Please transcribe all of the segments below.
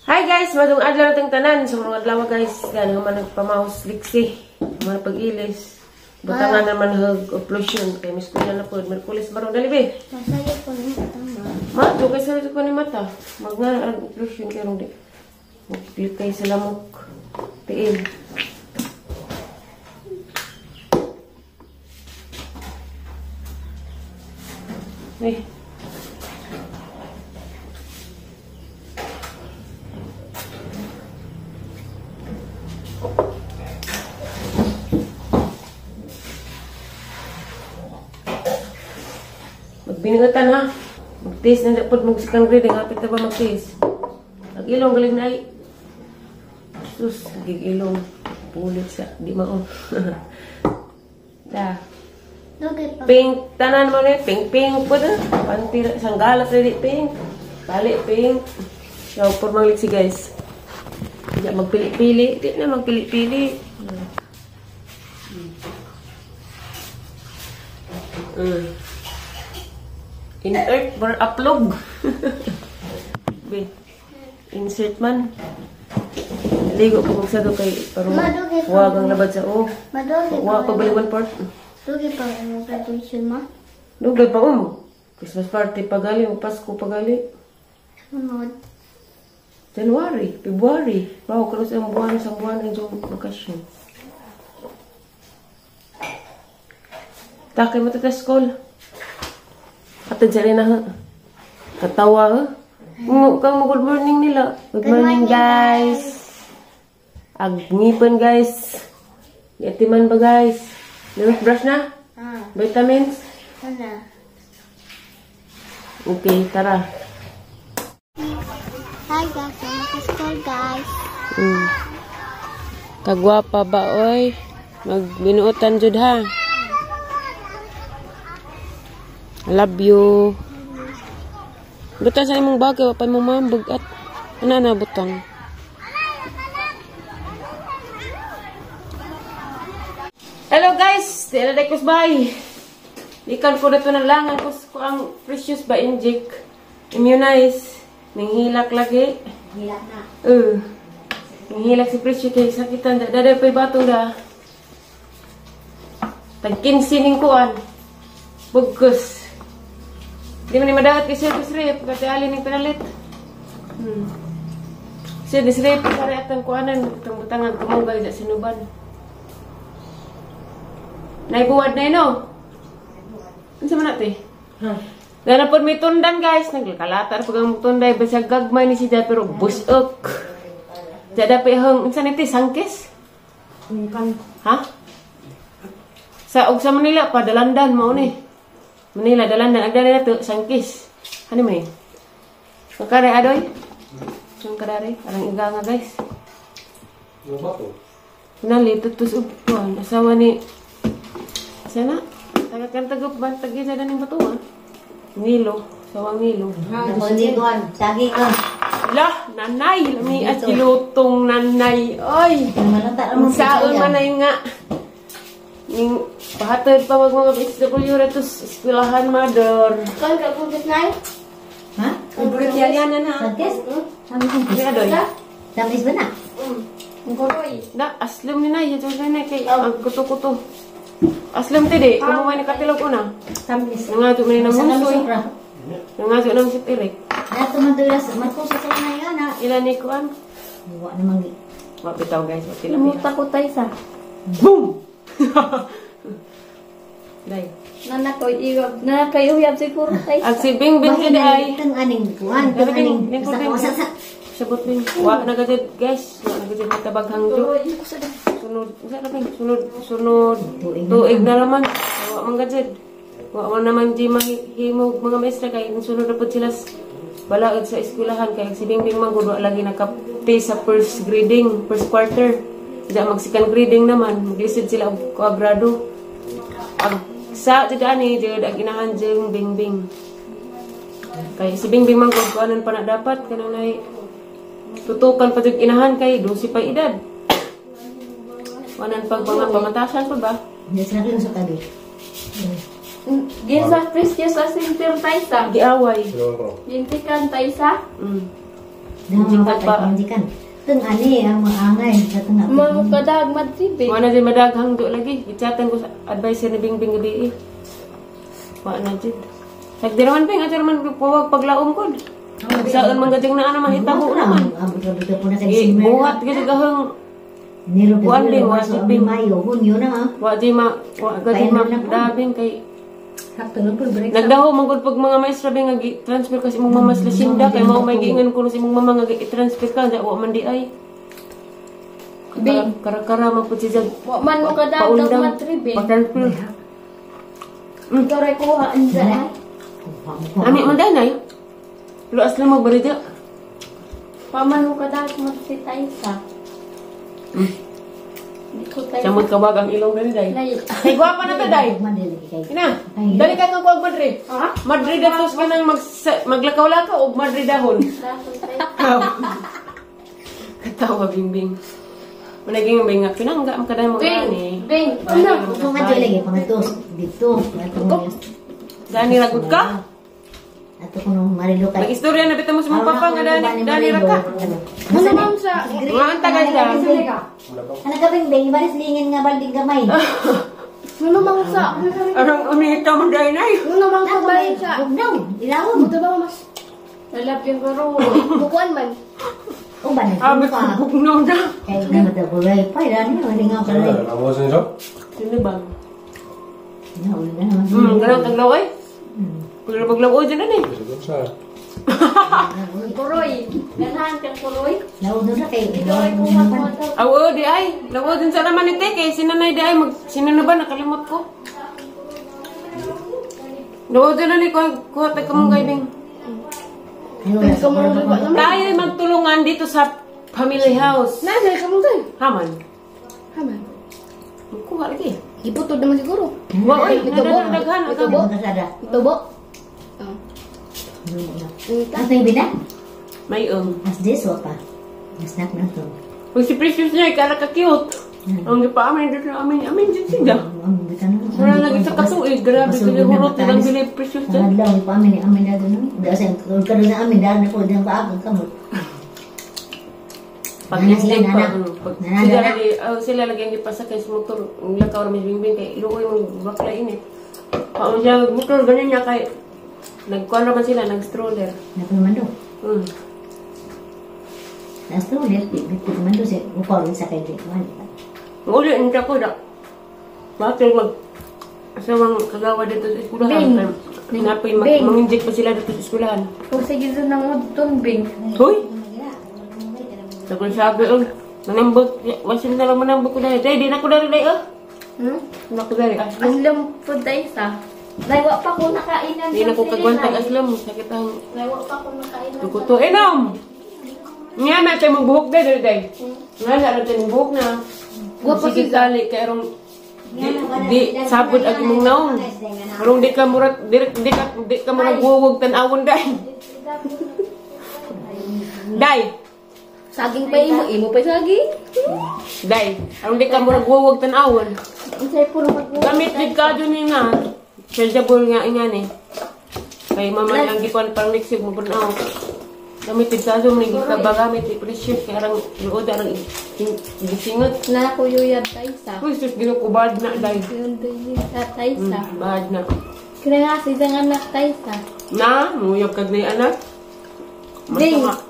Hi guys, madung adlaw natong tanan. So mga adlaw guys, gano man nagpamaus liksi, man pag-ilis. Butangan naman hug occlusion kay miss ko na pod Merkulis baron dali be. Masaya ko ni mata ma. Ma, do kay sa ko ni mata. Magna occlusion kay ron di. Magklik kay sa lamok. Tiin. Eh. Magbinigatan ha. Mag-taste na dapat mag-second grade. Ngapit na ba mag-taste? Nag-ilong galing na ay. Sus, nagig-ilong. Pulit siya. Di mao. Da. Pink. Tanan mo na pink. Pink po na. Pantira. Isang galat na di pink. Balik pink. So, for magliksi guys. Hindi magpili-pili. Hindi na magpili-pili. Insert for upload. Be. Insert man. Ligo ko kung sado kay parang huwag ang labad sa o. Huwag pa baliwan part. Dugi pa ang graduation ma. Dugay pa Christmas party pagali o Pasko pagali. Sunod. January, February. Bago ka sa buwan ng yung bakasyon. Takay mo sa school. Atad siya rin na katawa ha. Kang good morning nila. Good morning guys. Agnipan guys. Yatiman ba guys? Brush na? Vitamins? Ano? Okay, tara. Hi guys, I'm at school guys. Kagwapa ba oy? Magbinuotan jud ha. I love you. Butang sa imong bagay, wapan mo mambag at ano na butang. Hello guys! Di na dekos bay. Ikan ko na ito ng langan ko ang precious ba inject. Immunize. Nanghilak lagi. Hilak na. Nanghilak si precious kay sakitan. Dada pa'y batong da. Tag-kinsining kuan. Bugkos. Di man ni madagat kasi disrep kasi alin ning pinalit. Kasi disrep para atang kuanan itong butangan kumunggal sa sinuban. Naibuwad na ino. Ano sa manate? Dahil po may tundan guys. Nagkalatar pag ang tunday. Basta gagmay ni si Dad pero busok. Dada pa yung saan ito? Sangkis? Ha? Sa Ugsa Manila pa dalandan mo ni. Manila dalandan. Agda na ito Sangkis. Ano mo eh? Magkari adoy? Ang kadari? Parang iga nga guys. Ano ba ito? Pinali tutus upuan. Asawa ni sana, tagakan tagup ba? Tagi sa daning bato ha? Nilo. Sawang nilo. Konjiguan, tagi ka. Lah, nanay. Lami at ilutong nanay. Oy! Ang saan manay nga. Ning pahatid pa mga SW retos eskwelahan mother. Kau ka pugit nay? Ha? Kumplit yan na. Sangkes? Sabi kong Kaya doy. Tamis ba na? Ang koroy. Da, aslam ni nay. Ito na kay ang kuto-kuto. Aslam tidi. Kumumay na katilog ko na. Tamis. Nangato man na musoy. Sobra. Nangato ng sitirik. Dato man doon sa magkusa sa na yan ha. Ilan ni kuan? Buwa namang Mapitaw guys. Mapila. Muta ko tayo sa. Boom! Day. Nanakayo uyab siguro tayo At si Bing Bing bakit hindi ay. itong aning buwan? Itong aning basta kawasak. Sabot Bing. Wa na gajud guys. Wa na gajud matabag hangjo. Sunod. Usa na Bing. Sunod. Tuig na naman. Wa man gajud. Wa man naman di mahimog mga maestra kay sunod na pud sila balaod sa eskwelahan kay si Bing Bing manggod wa lagi nakapi sa first grading, first quarter. Diya mag second grading naman. Mag-lisod sila og kuagrado. Sa tidani jud ang inahan jeng Bing Bing. Kay si Bing Bing manggod kuanan pa na dapat kanang nay tutukan pa jud inahan kay 12 pa edad. Wanan pag mga pamatasan pa ba? Yes, nakin sa tabi. Ginsa precious as inter tayo sa. Giaway. Silong ko. Gintikan tayo sa. Mga bata manjikan. Tung ani ang maangay sa tengah. Mga kadag madribe. Wala na din madaghang do lagi. Ichatan ko sa advisor ni Bingbing gabi eh. Wala na din. Sagdi naman Bing, ato naman pawag paglaom ko. Saan man gading na ano mahitabo naman. Betul-betul po na kay Eh, buhat kasi gahang Nero Kuan din, wa wa- Mayo, Hunyo na ha. wa gadi magdabing kay Hakto na po break. nagdaho mangod pag mga maestra Bing nga transfer kasi imong mama sa Sinda kay mao may giingan ko sa imong mama nga i-transfer ka da wa man di ay. Bing. Kara-kara man pud siya. Wa man mo kadag dag madribe. Pag-transfer. Ikaw rin kuha anda ay. Ami man dai nay. Luas lang mo bari dia. Paman mo kadag magsitaysa. Di ko tayo. Samot kawag ang ilong dali dai. Nay. Kay gwapa na ta dai. Ina, dali ka kang kuwag Madrid. Ha? Madrid atos ka nang maglakaw-lakaw o Madrid dahon. Katawa Bingbing. Managing Bing nga pinangga makaday mo gani. Bing. Ano? Kung nga lagi pangatos dito. Gani ragud ka? Ato kuno marilo kay. Nag-istorya na bitaw mo sa mong papa nga dani ra ka. Ano ma'am sa? Nga ang tagal siya. Ano ka bing baris lingin nga baldig gamay. Ano ma'am sa? Arang umihita mo dai nay. Ano ma'am sa bayan sa? Daw, ilawon. Buto ba mas? Lalap yung garo. Bukuan man. O ba na Abi ko pa? bugnaw na. Kay na madabulay pa ira ni wala nga pala. Namusin siya? Sino ba? Na wala na naman. Ganang taglaw ay. Paglaw o dyan na ni. Siguro siya. Kuroy. Ganahan kang kuroy. Lawo na kay. Ikaw ay kuha ko ito. Aw di ay. Lawo din sa naman ite kay sinanay di ay sino na ba nakalimot ko. Lawo din na ni kuha ta kamong Bing. Ikaw mo rin ba naman? Tayo ay magtulungan dito sa family house. Nasa ka mo tayo. Haman. Haman. Kuha lagi. Iputod naman siguro. Wa oy, Ito bo. daghan Ito bo. Kasada. Ito bo. At yung bina? May As this wa pa. Snack na to. Pag si Precious niya, kala ka cute. Ang gipaamin dito na amin dyan siya. Ang bitan na. Wala lagi sa katuig, grabe sila hurot nilang bilay Precious dyan. Ang adlaw pa amin ni amin na doon. Dasa kung karon na amin dahil na po dang paabot kamot. Pag Nana islig sila, pa, nana. pag Nana, sila nana. lagi, sila lagi ang ipasakay sa motor, ang lakaw na Bingbing kay iluoy mong bakla init. Paano siya motor, ganyan niya kay, nagkuhan naman sila, nag-stroller. Napaman do. Hmm. Nas to ulit bitin man do si upaw rin sa kay man. Uli, hindi ako na. Bakit mag, asawang kagawa dito sa Bing. eskulahan. Napay, Bing. mag-inject pa sila dito sa eskulahan. Kung sige doon ng udton, Bing. Hoy! Sabi sabi, manambot, wasin na lang manambot ko dahil. Dahil, di na ko dahil dahil, Hmm? Di na ko dahil. Aslam po tayo sa. Daywa pa ko nakainan. Di na ko kagwantag aslam, sakit ang Daywa pa ko nakainan. dugo to. Enom! Nga na tayo magbuhok dahil dahil. Nga na tayo magbuhok na. Guwapo Sige siya. kali, kaya rong di sabod at imong naong. Karong di ka murat, di ka murat buwag tanawon dahil. Dahil. Saging pa imo pa saging. Dahil. Karong di ka murat buwag tanawon. Ang sa'yo puro mag-uwi. Gamit din ka dun yun nga. Chargeable nga nga ni. Kay mama ang gikuan parang next week mo punaw. Gamit din ka dun. Naging ka ba gamit. I-precious. Kaya rang luod. Arang gisingot. Na ko yuyab tayo sa. Uy, sus, gino ko bad na dahil. Yun din sa tayo sa. Bad na. Kaya nga sisang anak tayo sa. Na, muyog kag na anak. Ding. Masama.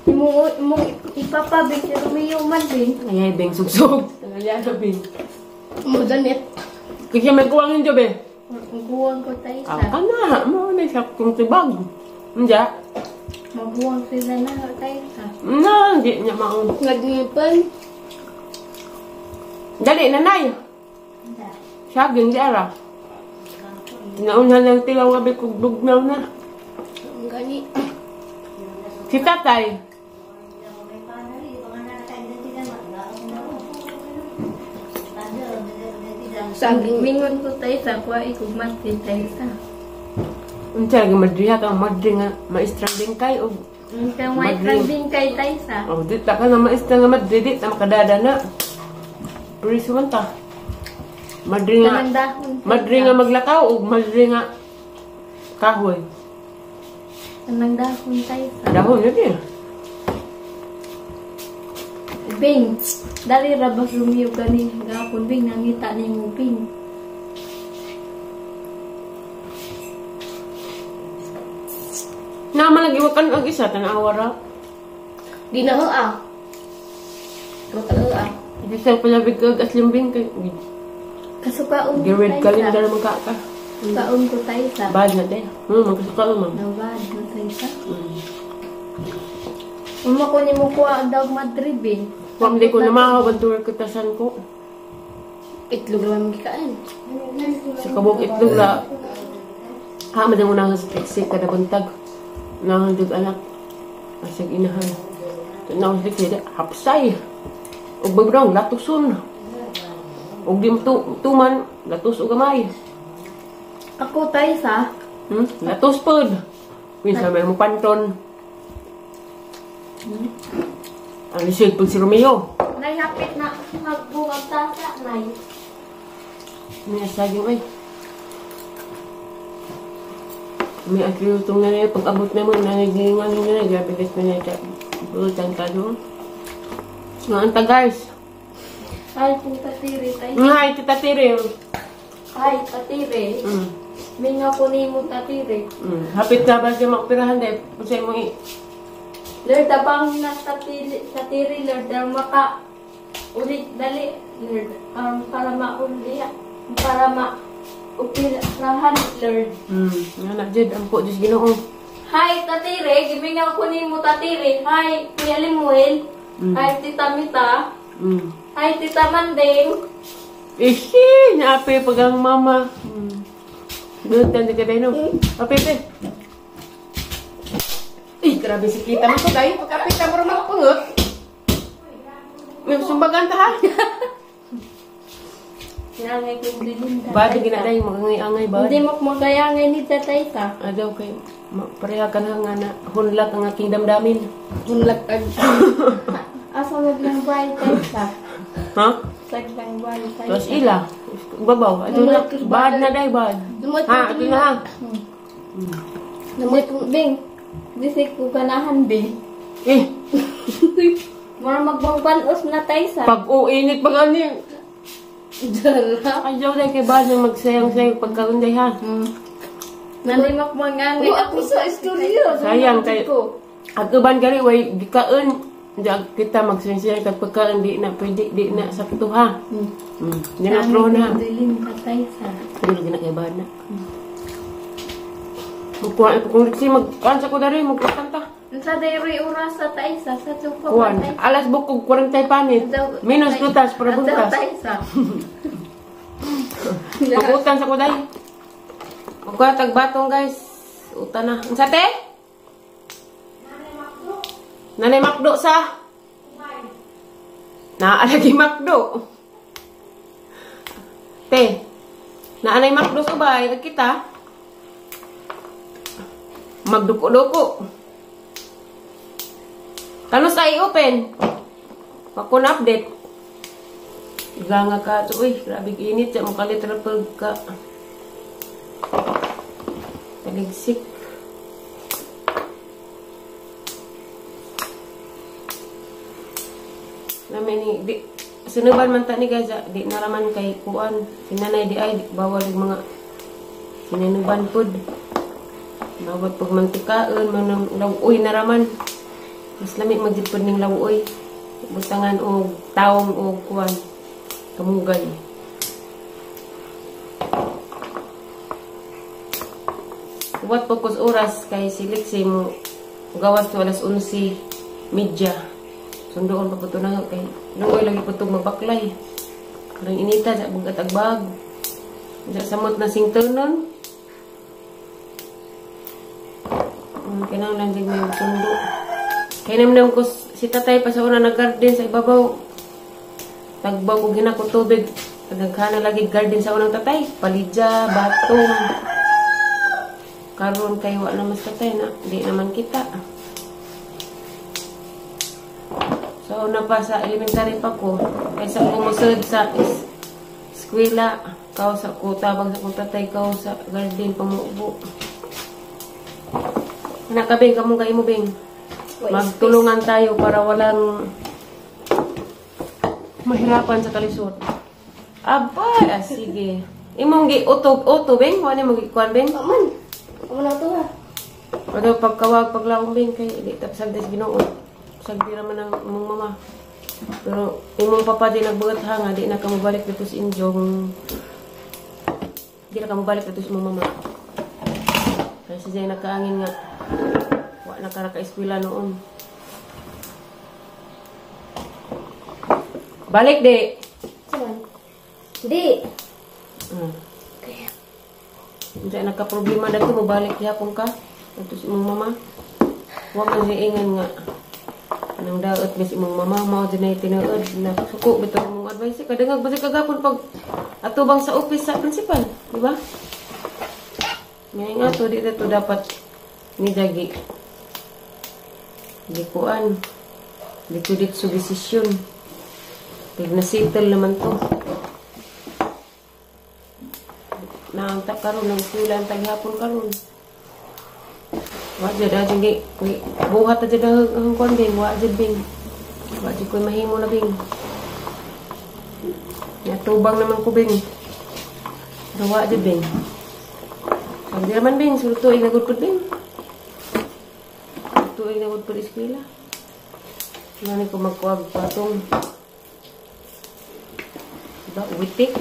Mo ipapabig si Romeo man din. Ay, beng sugsog. Tangalyan na beng. Mo danit. Kasi may kuwangin dyan, be. Maguwang ko tayo sa. Ka na, mo na siya kung tibag. Hindi. Maguwang sila na tayo sa. Na, hindi niya maong. Nagnipan. Dali, nanay. Saging, di ara. Nauna lang tilaw nga, be, kung bugnaw na. Ang gani. Si tatay. Saging mingon ko tayo sa. Kuha ikumat din tayo sa. Unsa lagi madriha ka madri nga maestrang din kay og Ang kang white trending kay tayo sa. oh di ta ka na maestra nga madri di ta makadada na. Priso man ta. Madri nga Dahon. madri nga maglakaw og madri nga kahoy. Anang dahon tayo sa. Dahon yun eh. Bing, dali rabas Romeo gani gapon Bing nangita ni mo Bing. Naman lagi wakan ang isa tanawa ra. Di na ah. Mata ah. Hindi sa palabig kag aslimbing kay Kasukaon ko gired tayo calendar sa. man ka. Kaon ko tayo sa. Bad na day. Magkasuka man. Nawad na tayo sa. Mm. Uma ko ni mo kuha ang dog Madrid Bing. Wa di ko na makabantur katasan ko. Itlog naman kikain. Sa kabog itlog la. Ha madang una sa taxi kada buntag. Nahang anak. Asig inahan. Nang sige hapsay. Og bagrang latuson. Og di mo tuman latus og gamay. Ako tayo sa. Latus pod. Minsan may mo panton. Ang isig pag si Romeo. Nayhapit na magbungag tasa nay. May saging ay. May agriyo itong nanay. Pag abot na mo, nanagingan yung nanay. Gabilit mo na ito. Bulutan ka doon. Nga anta guys. Ay, kung tatiri tayo. Hi, tita Tiri. Ay, tatiri. May nga ko ni mo tatiri. Hapit na ba siya makapirahan dahil? Kasi mo Lord, abang na tatiri, Lord. Ang maka ulit dali, Lord. Para mauli. Para maupirahan, Lord. Nga na dyan. Ang po, Diyos Ginoo. Hi, tatiri. Gimingaw ko ni mo tatiri. Hi, Kuya Limuel. Hi, Tita Mita. Hi, Tita Manding. Ishi! Naapi pag ang mama. Doon tayo ka tayo, no? Apepe. Ih, grabe si kita mo ko tayo. Pagkapita mo rin mga pungot. May sumbagan ta ha? Sinangay ko din. Bado ginaday, magangay-angay ba? Hindi mo magayangay ni Tatay ka. Adaw kay pareha ka na nga na hunlak ang aking damdamin. Hunlak ka. Asa maglang buhay tayo ka. Ha? Saglang buhay tayo. Tapos ila. Babaw. Ito na. Bad na day, bad. Ha? Ito na ha? Namit ko, Bing. Disik ko ganahan, Bing. Eh. Mara magbangbanos na tayo sa. Pag uinit pag ano yun. Dala. Ayaw day kay bad na magsayang-sayang pagkakunday ha. Nalimak mga nga. Ako sa istorya. Sayang kay Agkaban gari way gikaon. Diyan kita magsayang-sayang kag pagkaon di na pwede di na sakto ha. Di na pro na. Dilim ka tayo sa. Hindi na kay bad na. Magkuhan ko kung liksi magkansa ko dari magkanta. Sa dayri oras sa tayo sa tupo Kuan, alas bukog 40 panit. Minus tutas para buntas. Pag-utan sa kuday. Pagkuhan tagbatong guys. Utan na. Ang sate? Nanay Makdo sa? Naalagi Makdo. Te. Naanay Makdo sa bay. Kita. Magduko-duko. Kano sa i-open? Pakon update. Iga nga ka. Uy, grabe init. Siya makalit rapag ka. Taligsik. Namin ni sinuban man ta ni Gaza. Di naraman kay kuan. Sinanay di ay. Bawal yung mga sinuban pod. Bawat pag mantikaan, manang lawoy naraman. Mas lamig magdipod ng lawoy. Butangan o taong o kuwan. Kamugay. What focus oras kay siliksi mo gawas to alas 11:30. Sundoon pa po na kay lawoy lagi po itong mabaklay. Karang inita sa bugat-agbag. Sa samot na singtonon. Kinahanglan din may sundo. Kaya naman ko si tatay pa sa una nag-garden sa ibabaw. Tagbaw ko ginako tubig. Nagkana lagi garden sa unang tatay. Palidya, batong. Karon kay wa na mas tatay na. Di naman kita. So una pa sa elementary pa ko. Kaysa umusod sa eskwela. Kao sa ko, tabang sa kong tatay. Kao sa garden, pamubo. Nakabing, kamong kayo mo, Bing. Magtulungan tayo para walang Mahirapan sa kalisod. Abay, sige. Imong gi auto beng, wala mo gi kuan beng. Aman. Amo na to ha. Ano pagkawag paglawong beng kay di tapsag des Ginoo. Sagdi ra man ang imong mama. Pero imong papa di nagbuhat ha nga di na ka mobalik dito sa injong. Di na ka mobalik dito sa imong mama. Kasi siya nakaangin nga. Wa na ka eskwela noon. Balik di. Saman. Di. Kaya. Hindi nagka-problema dito mo balik yapon ka. Ito si imong mama. Wa man ingan nga. Nang daot mis imong mama mao dinay tinuod na suko bitaw mong advice kadangag basi kagapon pag atubang sa office sa principal, di ba? Ngay nga to dito to dapat ni dagi. Di kuan. Dito sa desisyon. Pag na-settle naman to. Naangtak karon ng sulan taghapon karon. Wa jud ajeng buhat jud ang kon bing wa jud bing. Wa jud koy mahimo na bing. Natubang naman ko bing. Pero wa jud bing. Hindi naman bing sulto inagod ko bing. Sulto inagod ko eskwela. Nani ko magkuag patong. Diba, witik.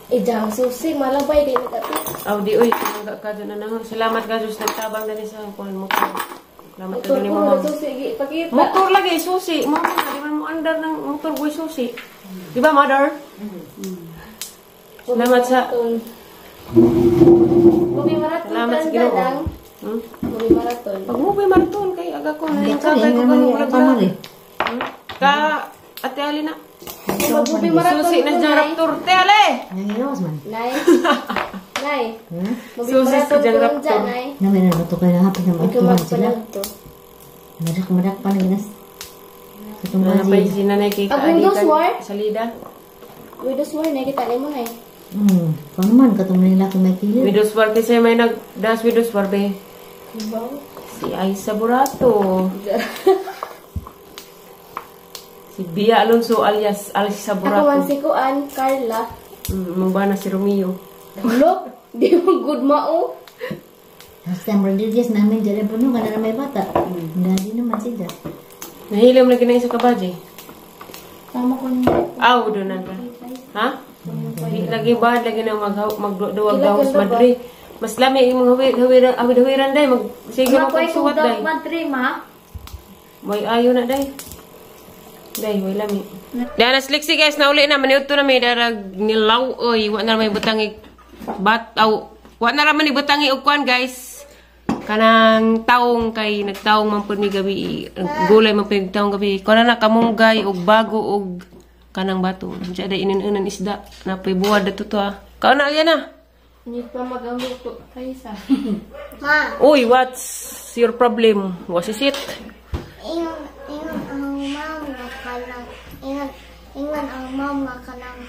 Ijang susig malabay din ka. Aw di oy, tangga ka dyan na. Salamat ka Diyos nagtabang dali sa kuan mo. Salamat ka dali mo ma'am. Susi pakita. Motor lagi susi. Mo di man mo andar ng motor boy susi. Di ba mother? Salamat sa Movie marathon. Salamat sa Ginoo. Movie marathon. Pag movie marathon kay aga ko na yung Ito, sabay ko yan naman yung kamar eh. Ka Ate Alina. Movie marathon. Susi na dyan raptor. Ate Ale! Nangilawas man. Nay. Nay. Movie Susi sa marathon dyan ko raptor. dyan, Nay. Namin na ito kayo hapit na magtuhan Ikaw sila. magpanag to. Madak pa na ginas. Sa itong Ano pa yung bazi. sinanay kay Ang Windows war? Salida. Windows war, nakita mo na eh. Kung naman, katong nila kung may kilit. Widows war kasi may nagdas widows war be. Diba? Si Aisa Burato. Si Bia Alonso alias Alisa Ako man Burato. si Kuan, Carla. Mong ba na si Romeo. Look, di mo good mao. Last time, Rodriguez namin, dyan po nung kanina may bata. Hindi naman sila. Nahilam na ginay sa kabaji. Tama ko niya. Aw, doon na ka. Ha? Di lagi ba lagi na magduwag daw sa Madrid. Mas lami yung mga hawiran day mag sige mo pagsuwat day. Madrid, ma. May ayo na day. Day, way lami. Danas liksi guys, nauli na maniudto na may darag nilaw oy, wa na may butangi bataw. Wa na ra man ibutangi og kuan guys. Kanang taong kay nagtaong man pud mi gabi. Gulay man pud taong gabi. Kana na kamunggay og bago og kanang bato. Diya day inin-inan isda. Napay buwad dato to ah. Kauna yan ah. Hindi pa mag-amok to. Kaisa. Uy, what's your problem? What is it? Ingon ang mama kanang ingon ang mama kanang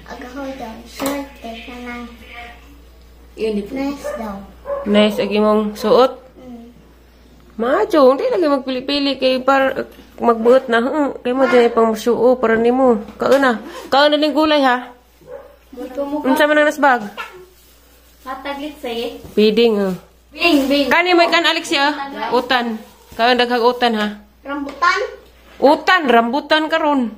agahoy daw swerte kanang nice daw. Nice, agi mong suot. Macho, hindi lagi magpili-pili kay para magbuot na. Kay mo dyan pang suo para ni mo. Kauna. Kauna din gulay ha. Unsa man ang nasbag? Mataglit sa'yo. Feeding Bing. Kani may kan Alexia? Utan. Kauna daghang utan ha. Rambutan? Utan, rambutan karon.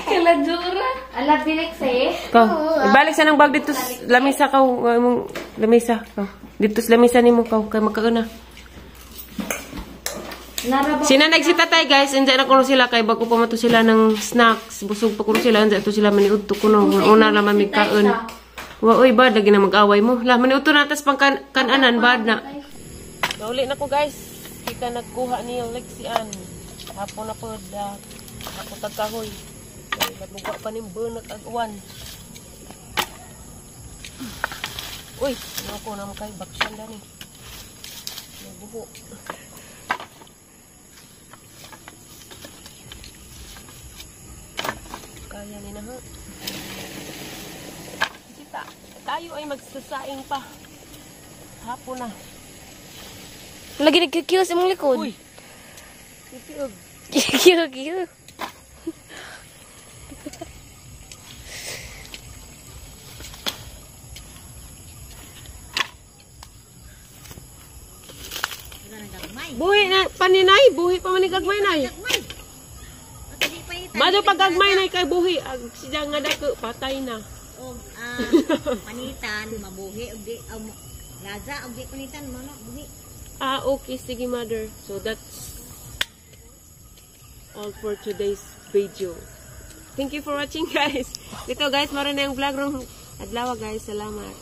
Kaladura. Ala, bilik sa'yo. Kau, balik sa nang bag dito sa lamisa kau, mong lamisa kau. Dito sa lamisa nimo kau kay magkauna. Narabak. Sinanay si tatay guys, andyan na kuno sila kay bago pa mato sila ng snacks, busog pa kuno sila, andyan to sila maniudto kuno, una naman may kaon. Wa oy bad lagi na mag-away mo. La maniudto na tas pang kananan bad na. Nauli na ko guys. Kita nagkuha ni Lexian. Hapon na pod ako tagkahoy. Nagbuka pa ning bunot ag uwan. Uy, ako na mo kay baksan dani. Nabuho. Kaya ni na ha. Kita, tayo ay magsasaing pa. Hapon na. Lagi nagkikiyo sa mong likod. Uy. Titiog. Kikiyo. Buhi na paninay, buhi pa man ni gagmay nay. Mado pag gagmay nay kay buhi, siya nga dako patay na. Og panitan mabuhi og di laza og di panitan mo no buhi. Okay, sige mother. So that's all for today's video. Thank you for watching guys. Ito guys, maroon na yung vlog rong adlaw guys. Salamat.